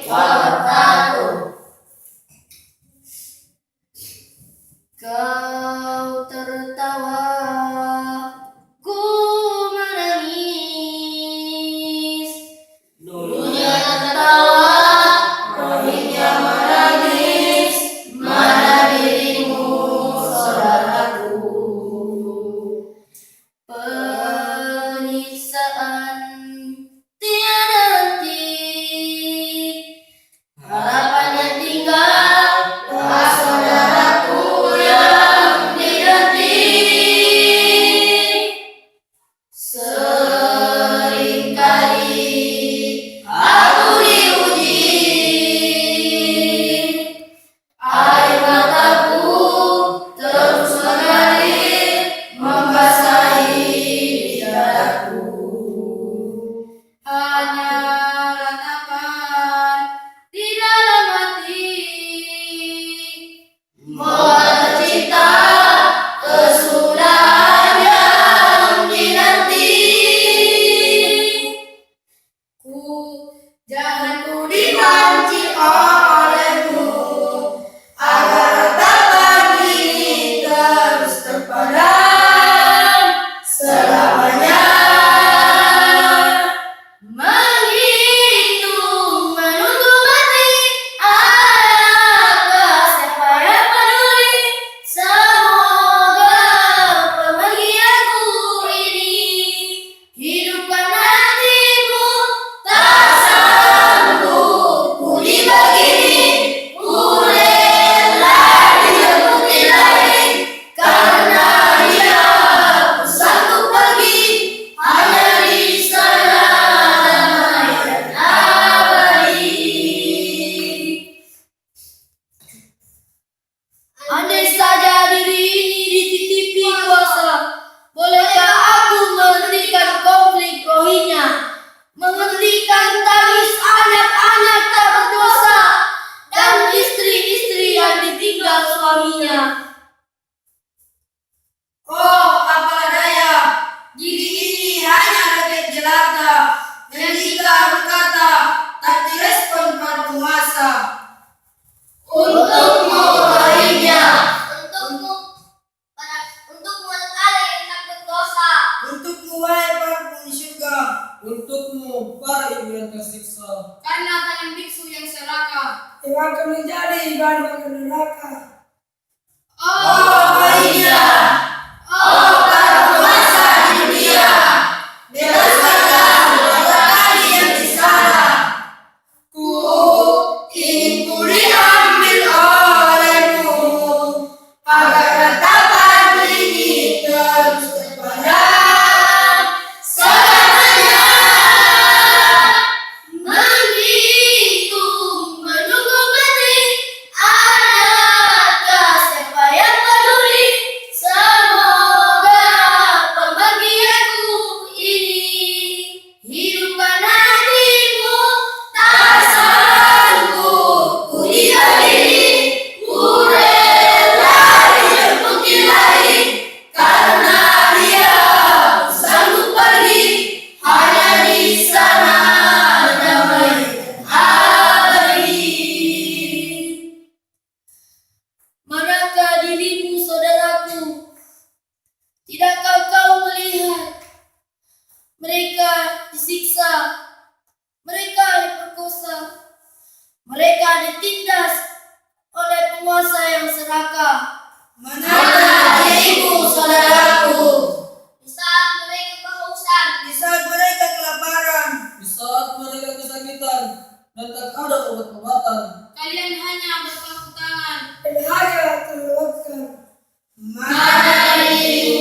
wabarakatuh. Kau tertawa, ku menangis. Dunia tertawa, rohingya menangis. Mana dirimu, saudaraku? Penyiksaan tiada henti, Harapannya tinggal doa saudaraku yang dinanti. Seringkali aku diuji, air mataku terus mengalir membasahi dadaku. hanya ratapan di dalam hati. Moga tercipta kesudahan yang dinanti. Jangan ku dipancing olehmu, agar ratapan ini terus terpadam selamanya. Menghitung menunggu mati, adakah siapa yang peduli? Semoga kebahagiaanku ini hidupkan hatimu. Tak sanggup ku dibagi, ku rela dijemput ilahi. Karena dia ku sanggup pergi, hanya di sana damai dan abadi. Andai saja diri ini dititipi kuasa, bolehkah aku menghentikan konflik Rohingya, menghentikan tangis anak-anak tak berdosa dan istri-istri yang ditinggal suaminya. Oh, apa daya, diri ini hanya rakyat jelata yang jika berkata tak direspon para penguasa. Untukmu Rohingya, Untukmu kalian yang tak berdosa. untukmu wahai para penghuni surga, Untukmu para ibu yang tersiksa, Karena tangan biksu yang serakah. yang akan menjadi bahan bakar neraka. Oh, Rohingya, oh para penguasa di dunia, bebaskanlah keluarga kami yang di sana. Ku ingin ku diambil olehmu, agar ratapan ini terus terpadam selamanya. menghitung menunggu mati, adakah siapa yang peduli? Semoga pembagianku ini hidupkan hatimu. Tak sanggup ku dihadiri, ku rela dijemput ilahi. Karena dia ku sanggup pergi, hanya di sana damai dan abadi. Manakah dirimu, saudaraku? Tidakkah kau melihat mereka disiksa, mereka diperkosa, mereka ditindas oleh penguasa yang serakah? Manakah dirimu, saudaraku? Di saat mereka kehausan, Di saat mereka kelaparan, di saat mereka kesakitan dan tak ada obat-obatan, kalian hanya berpangku tangan. dan hanya terlewatkan. Mana dirimu,